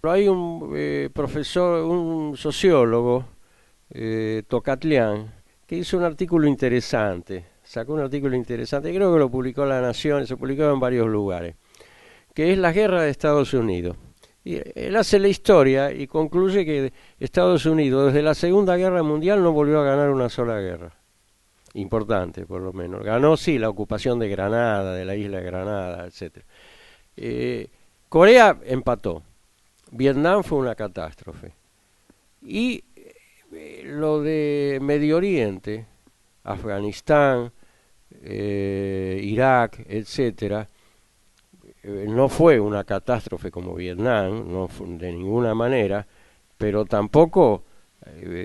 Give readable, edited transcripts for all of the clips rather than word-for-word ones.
Pero hay un profesor, un sociólogo, Tocatlián, que hizo un artículo interesante, sacó un artículo interesante, creo que lo publicó La Nación, se publicó en varios lugares, que es la guerra de Estados Unidos. Y él hace la historia y concluye que Estados Unidos desde la Segunda Guerra Mundial no volvió a ganar una sola guerra. Importante, por lo menos. Ganó, sí, la ocupación de Granada, de la isla de Granada, etcétera. Eh, Corea empató. Vietnam fue una catástrofe. Y lo de Medio Oriente, Afganistán, Irak, etcétera, no fue una catástrofe como Vietnam, no de ninguna manera, pero tampoco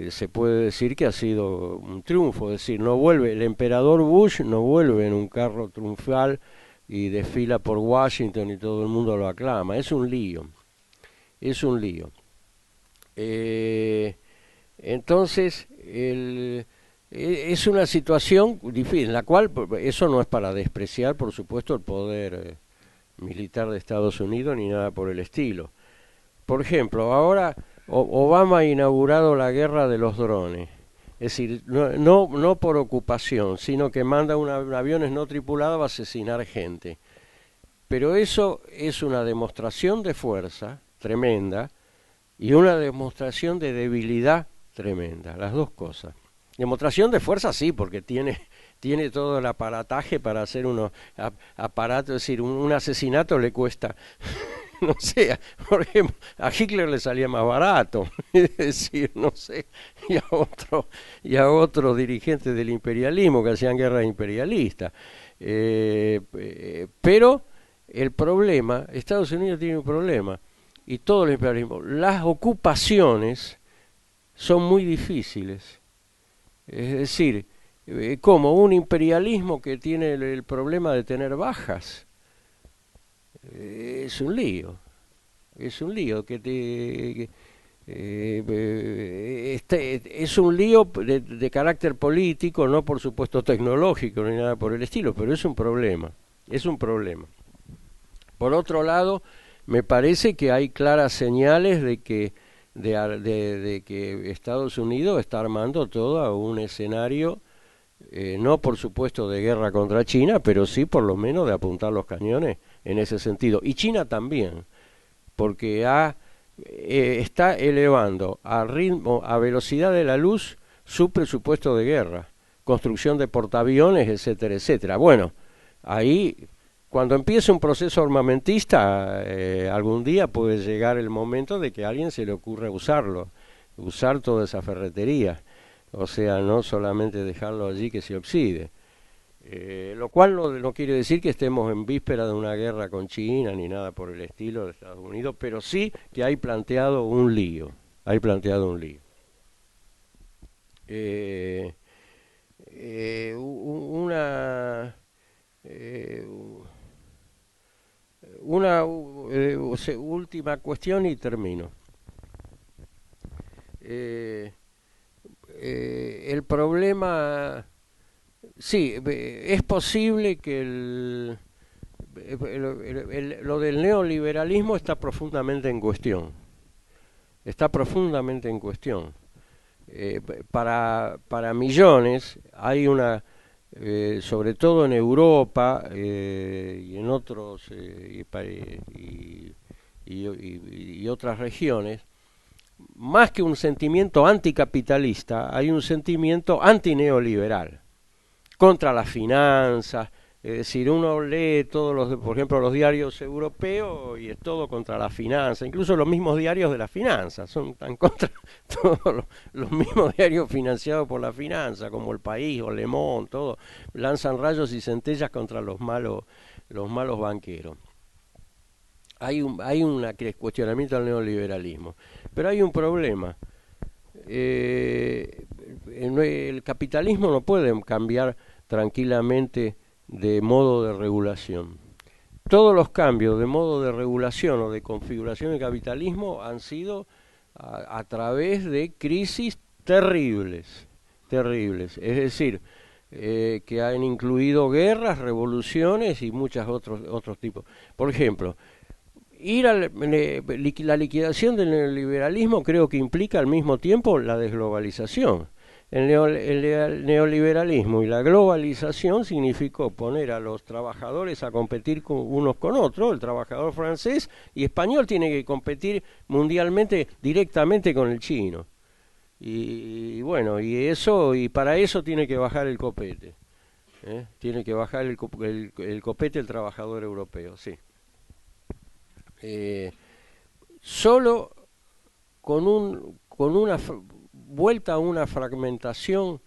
se puede decir que ha sido un triunfo. Es decir, no vuelve, el emperador Bush no vuelve en un carro triunfal y desfila por Washington y todo el mundo lo aclama. Es un lío, es un lío. Eh, entonces, es una situación difícil, en la cual eso no es para despreciar, por supuesto, el poder militar de Estados Unidos ni nada por el estilo. Por ejemplo, ahora Obama ha inaugurado la guerra de los drones. Es decir, no por ocupación, sino que manda aviones no tripulados a asesinar gente. Pero eso es una demostración de fuerza tremenda y una demostración de debilidad tremenda, las dos cosas. Demostración de fuerza sí, porque tiene todo el aparataje para hacer unos aparatos, es decir, un asesinato le cuesta, no sé, por ejemplo, a Hitler le salía más barato, es decir, no sé, y a otros dirigentes del imperialismo que hacían guerra imperialista. Pero el problema, Estados Unidos tiene un problema, y todo el imperialismo, las ocupaciones son muy difíciles. Es decir, como un imperialismo que tiene el problema de tener bajas, es un lío. Es un lío es un lío de carácter político, no por supuesto tecnológico ni nada por el estilo, pero es un problema. Es un problema. Por otro lado, me parece que hay claras señales de que Estados Unidos está armando todo un escenario, no por supuesto de guerra contra China, pero sí por lo menos de apuntar los cañones en ese sentido. Y China también, porque está elevando a ritmo, a velocidad de la luz, su presupuesto de guerra, construcción de portaaviones, etcétera, etcétera. Bueno, ahí cuando empiece un proceso armamentista, algún día puede llegar el momento de que a alguien se le ocurra usarlo, usar toda esa ferretería, o sea, no solamente dejarlo allí que se oxide. Lo cual no quiere decir que estemos en víspera de una guerra con China ni nada por el estilo de Estados Unidos, pero sí que hay planteado un lío, hay planteado un lío. Eh, una eh, una última cuestión y termino. Eh, el problema, sí, es posible que lo del neoliberalismo está profundamente en cuestión. Está profundamente en cuestión. Para millones hay sobre todo en Europa y en otros y otras regiones, más que un sentimiento anticapitalista, hay un sentimiento antineoliberal, contra las finanzas. Es decir, uno lee todos por ejemplo, los diarios europeos y es todo contra la finanza. Incluso los mismos diarios de la finanza son tan contra todos los mismos diarios financiados por la finanza, como El País o Le Monde, todo lanzan rayos y centellas contra los malos banqueros. Hay un cuestionamiento al neoliberalismo, pero hay un problema. Eh, el capitalismo no puede cambiar tranquilamente de modo de regulación. Todos los cambios de modo de regulación o de configuración del capitalismo han sido a través de crisis terribles, terribles. Es decir, que han incluido guerras, revoluciones y muchos otros tipos. Por ejemplo, la liquidación del neoliberalismo creo que implica al mismo tiempo la desglobalización. El neoliberalismo y la globalización significó poner a los trabajadores a competir unos con otros. El trabajador francés y español tiene que competir mundialmente directamente con el chino. Y bueno, y para eso tiene que bajar el copete. Tiene que bajar el copete el trabajador europeo, sí. Solo con una vuelta a una fragmentación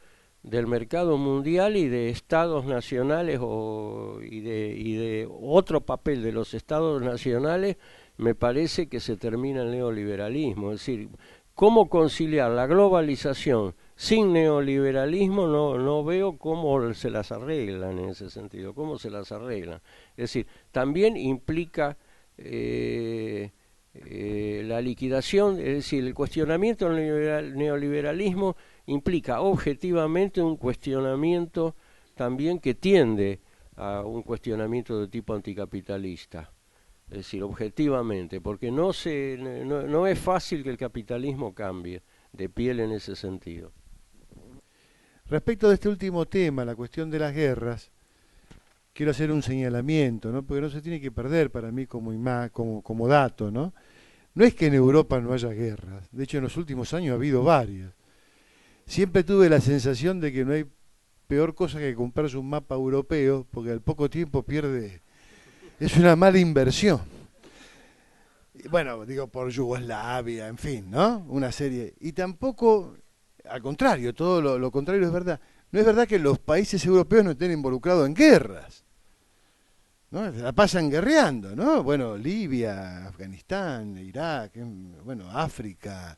del mercado mundial y de estados nacionales y de otro papel de los estados nacionales, me parece que se termina el neoliberalismo. Es decir, ¿cómo conciliar la globalización sin neoliberalismo? No veo cómo se las arreglan en ese sentido, cómo se las arreglan. Es decir, también implica la liquidación, es decir, el cuestionamiento del neoliberalismo implica objetivamente un cuestionamiento también que tiende a un cuestionamiento de tipo anticapitalista. Es decir, objetivamente, porque no es fácil que el capitalismo cambie de piel en ese sentido. Respecto de este último tema, la cuestión de las guerras, quiero hacer un señalamiento, ¿no? Porque no se tiene que perder para mí como dato, ¿no? No es que en Europa no haya guerras, de hecho en los últimos años ha habido varias. Siempre tuve la sensación de que no hay peor cosa que comprarse un mapa europeo, porque al poco tiempo pierde, es una mala inversión. Bueno, digo por Yugoslavia, en fin, ¿no? Una serie. Y tampoco, al contrario, todo lo contrario es verdad. No es verdad que los países europeos no estén involucrados en guerras, ¿no? La pasan guerreando, ¿no? Bueno, Libia, Afganistán, Irak, bueno, África,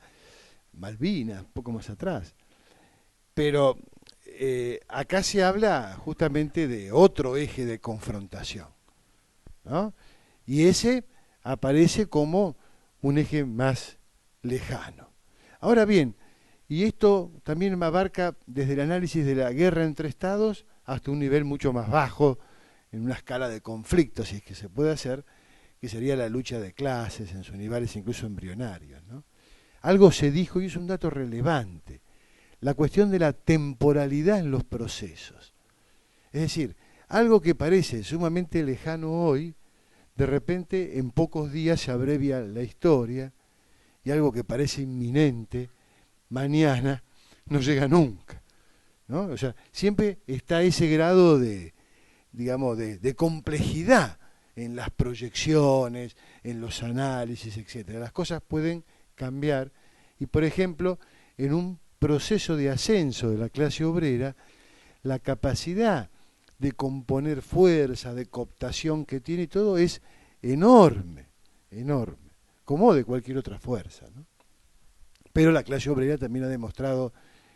Malvinas, un poco más atrás. Pero acá se habla justamente de otro eje de confrontación, ¿no? Y ese aparece como un eje más lejano. Ahora bien, y esto también abarca desde el análisis de la guerra entre estados hasta un nivel mucho más bajo, en una escala de conflicto, si es que se puede hacer, que sería la lucha de clases en sus niveles incluso embrionarios, ¿no? Algo se dijo y es un dato relevante, la cuestión de la temporalidad en los procesos. Es decir, algo que parece sumamente lejano hoy, de repente en pocos días se abrevia la historia, y algo que parece inminente, mañana, no llega nunca, ¿no? O sea, siempre está ese grado de, digamos, de complejidad en las proyecciones, en los análisis, etcétera. Las cosas pueden cambiar y, por ejemplo, en un proceso de ascenso de la clase obrera, la capacidad de componer fuerza, de cooptación que tiene y todo es enorme, enorme, como de cualquier otra fuerza, ¿no? Pero la clase obrera también ha demostrado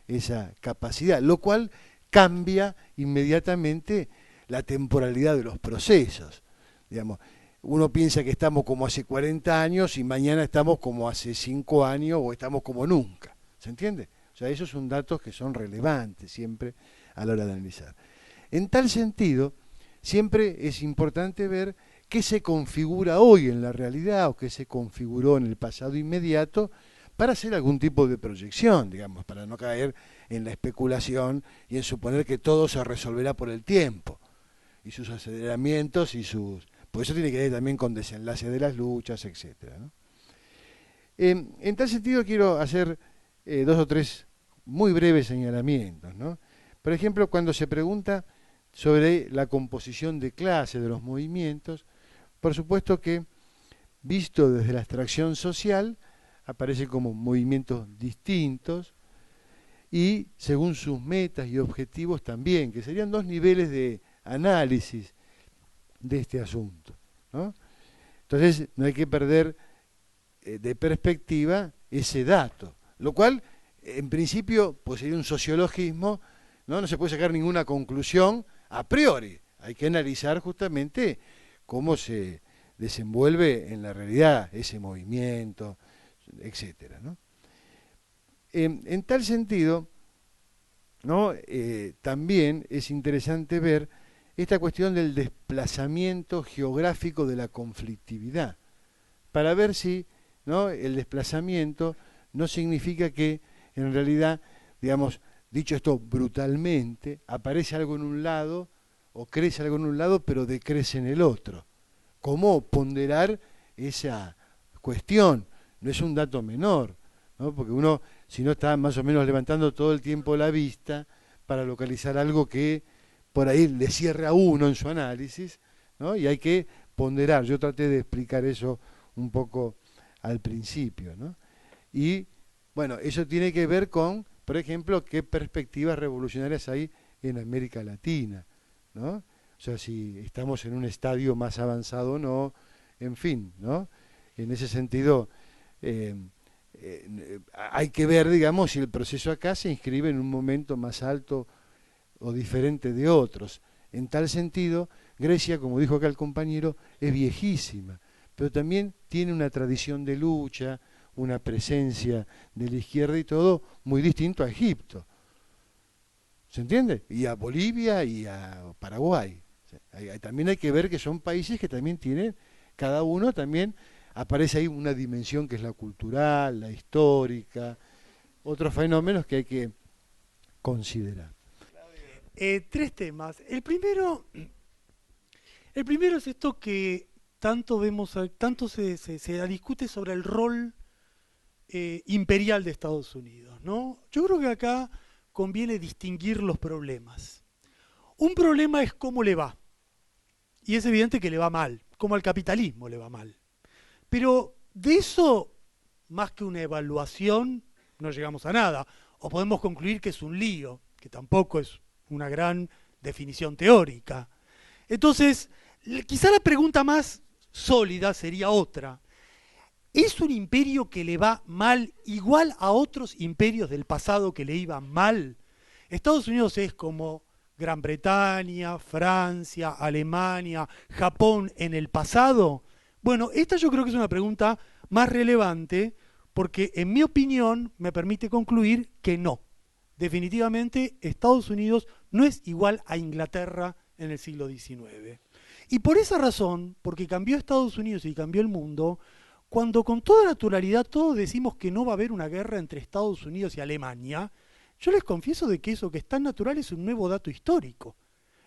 esa capacidad, lo cual cambia inmediatamente la temporalidad de los procesos. Digamos, uno piensa que estamos como hace 40 años y mañana estamos como hace 5 años o estamos como nunca. ¿Se entiende? O sea, esos son datos que son relevantes siempre a la hora de analizar. En tal sentido, siempre es importante ver qué se configura hoy en la realidad o qué se configuró en el pasado inmediato para hacer algún tipo de proyección, digamos, para no caer en la especulación y en suponer que todo se resolverá por el tiempo y sus aceleramientos y sus... Por eso tiene que ver también con desenlace de las luchas, etcétera, ¿no? En tal sentido quiero hacer 2 o 3 muy breves señalamientos, ¿no? Por ejemplo, cuando se pregunta sobre la composición de clase de los movimientos, por supuesto que, visto desde la abstracción social, aparecen como movimientos distintos y según sus metas y objetivos también, que serían 2 niveles de análisis de este asunto, ¿no? Entonces no hay que perder de perspectiva ese dato, lo cual en principio pues sería un sociologismo, ¿no? No se puede sacar ninguna conclusión a priori, hay que analizar justamente cómo se desenvuelve en la realidad ese movimiento, etcétera, ¿no? En tal sentido, ¿no? También es interesante ver esta cuestión del desplazamiento geográfico de la conflictividad, para ver si, ¿no?, el desplazamiento no significa que en realidad, digamos, dicho esto brutalmente, aparece algo en un lado o crece algo en un lado pero decrece en el otro. ¿Cómo ponderar esa cuestión? No es un dato menor, ¿no? Porque uno, si no, está más o menos levantando todo el tiempo la vista para localizar algo que por ahí le cierre a uno en su análisis, ¿no? Y hay que ponderar. Yo traté de explicar eso un poco al principio, ¿no? Y bueno, eso tiene que ver con, por ejemplo, qué perspectivas revolucionarias hay en América Latina, ¿no? O sea, si estamos en un estadio más avanzado o no, en fin, ¿no? En ese sentido, eh, hay que ver, digamos, si el proceso acá se inscribe en un momento más alto o diferente de otros. En tal sentido, Grecia, como dijo acá el compañero, es viejísima, pero también tiene una tradición de lucha, una presencia de la izquierda y todo muy distinto a Egipto. ¿Se entiende? Y a Bolivia y a Paraguay. También hay que ver que son países que también tienen, cada uno también aparece ahí una dimensión que es la cultural, la histórica, otros fenómenos que hay que considerar. Tres temas. El primero es esto que tanto vemos, tanto se discute sobre el rol imperial de Estados Unidos, ¿no? Yo creo que acá conviene distinguir los problemas. Un problema es cómo le va, y es evidente que le va mal, como al capitalismo le va mal. Pero de eso, más que una evaluación, no llegamos a nada. O podemos concluir que es un lío, que tampoco es una gran definición teórica. Entonces, quizá la pregunta más sólida sería otra. ¿Es un imperio que le va mal igual a otros imperios del pasado que le iban mal? Estados Unidos es como Gran Bretaña, Francia, Alemania, Japón en el pasado. Bueno, esta yo creo que es una pregunta más relevante porque en mi opinión me permite concluir que no. Definitivamente Estados Unidos no es igual a Inglaterra en el siglo XIX. Y por esa razón, porque cambió Estados Unidos y cambió el mundo, cuando con toda naturalidad todos decimos que no va a haber una guerra entre Estados Unidos y Alemania, yo les confieso de que eso que es tan natural es un nuevo dato histórico.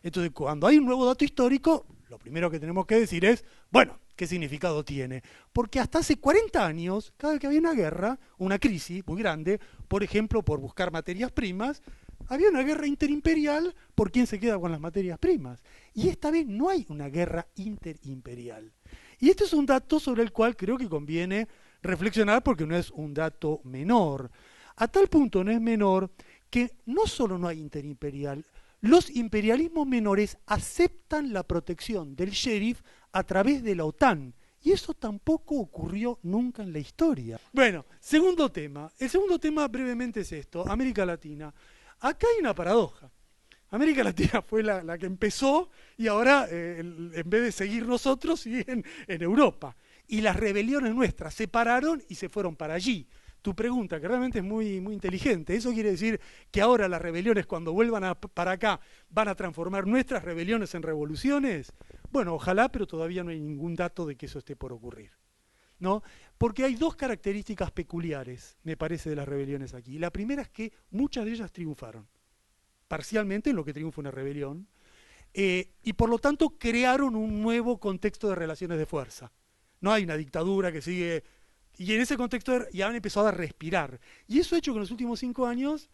Entonces, cuando hay un nuevo dato histórico, lo primero que tenemos que decir es, bueno, ¿qué significado tiene? Porque hasta hace 40 años, cada vez que había una guerra, una crisis muy grande, por ejemplo, por buscar materias primas, había una guerra interimperial por quién se queda con las materias primas. Y esta vez no hay una guerra interimperial. Y este es un dato sobre el cual creo que conviene reflexionar porque no es un dato menor. A tal punto no es menor que no solo no hay interimperial, los imperialismos menores aceptan la protección del sheriff a través de la OTAN. Y eso tampoco ocurrió nunca en la historia. Bueno, segundo tema. El segundo tema brevemente es esto, América Latina. Acá hay una paradoja. América Latina fue la que empezó y ahora, en vez de seguir nosotros, siguen en Europa. Y las rebeliones nuestras se pararon y se fueron para allí. Tu pregunta, que realmente es muy, muy inteligente, ¿eso quiere decir que ahora las rebeliones cuando vuelvan para acá van a transformar nuestras rebeliones en revoluciones? Bueno, ojalá, pero todavía no hay ningún dato de que eso esté por ocurrir, ¿no? Porque hay dos características peculiares, me parece, de las rebeliones aquí. La primera es que muchas de ellas triunfaron, parcialmente en lo que triunfa una rebelión, y por lo tanto crearon un nuevo contexto de relaciones de fuerza. No hay una dictadura que sigue... Y en ese contexto ya han empezado a respirar. Y eso ha hecho que en los últimos 5 años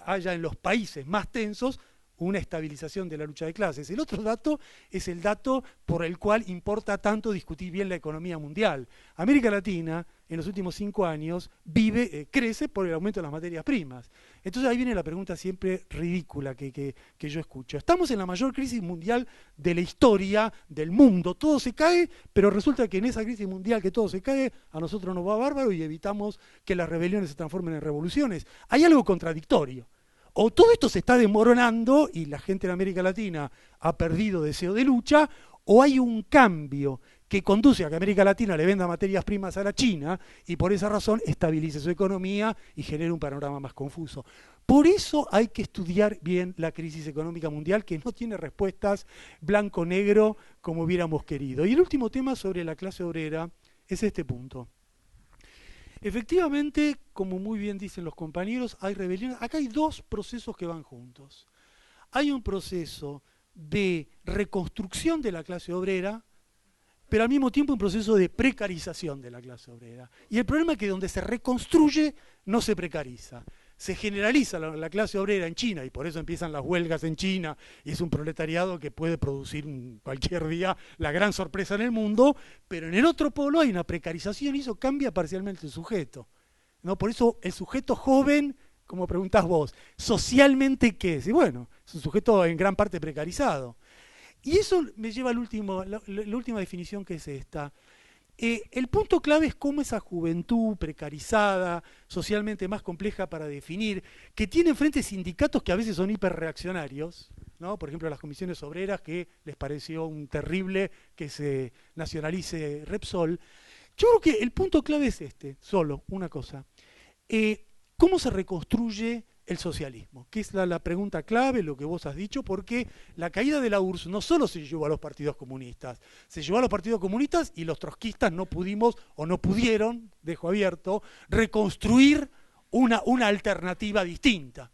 haya en los países más tensos una estabilización de la lucha de clases. El otro dato es el dato por el cual importa tanto discutir bien la economía mundial. América Latina en los últimos 5 años crece por el aumento de las materias primas. Entonces ahí viene la pregunta siempre ridícula que yo escucho. Estamos en la mayor crisis mundial de la historia del mundo. Todo se cae, pero resulta que en esa crisis mundial que todo se cae, a nosotros nos va bárbaro y evitamos que las rebeliones se transformen en revoluciones. Hay algo contradictorio. O todo esto se está desmoronando y la gente en América Latina ha perdido deseo de lucha, o hay un cambio que conduce a que América Latina le venda materias primas a la China y por esa razón estabilice su economía y genere un panorama más confuso. Por eso hay que estudiar bien la crisis económica mundial, que no tiene respuestas blanco-negro como hubiéramos querido. Y el último tema sobre la clase obrera, es este punto. Efectivamente, como muy bien dicen los compañeros, hay rebeliones. Acá hay dos procesos que van juntos. Hay un proceso de reconstrucción de la clase obrera, pero al mismo tiempo un proceso de precarización de la clase obrera. Y el problema es que donde se reconstruye no se precariza. Se generaliza la clase obrera en China y por eso empiezan las huelgas en China y es un proletariado que puede producir cualquier día la gran sorpresa en el mundo, pero en el otro polo hay una precarización y eso cambia parcialmente el sujeto, ¿no? Por eso el sujeto joven, como preguntás vos, socialmente ¿qué es? Y bueno, es un sujeto en gran parte precarizado. Y eso me lleva al la última definición, que es esta. El punto clave es cómo esa juventud precarizada, socialmente más compleja para definir, que tiene enfrente sindicatos que a veces son hiperreaccionarios, ¿no? Por ejemplo, las comisiones obreras, que les pareció un terrible que se nacionalice Repsol. Yo creo que el punto clave es este, solo una cosa. ¿Cómo se reconstruye el socialismo? Que es la pregunta clave, lo que vos has dicho, porque la caída de la URSS no solo se llevó a los partidos comunistas, se llevó a los partidos comunistas y los trotskistas no pudimos o no pudieron, dejo abierto, reconstruir una alternativa distinta.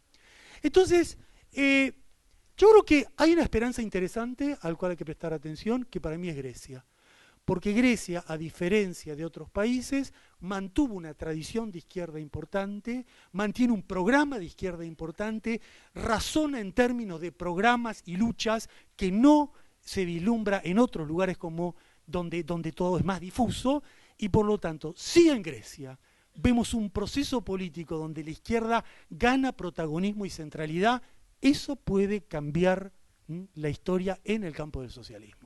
Entonces, yo creo que hay una esperanza interesante al cual hay que prestar atención, que para mí es Grecia. Porque Grecia, a diferencia de otros países, mantuvo una tradición de izquierda importante, mantiene un programa de izquierda importante, razona en términos de programas y luchas que no se vislumbra en otros lugares como donde todo es más difuso, y por lo tanto, si en Grecia vemos un proceso político donde la izquierda gana protagonismo y centralidad, eso puede cambiar la historia en el campo del socialismo.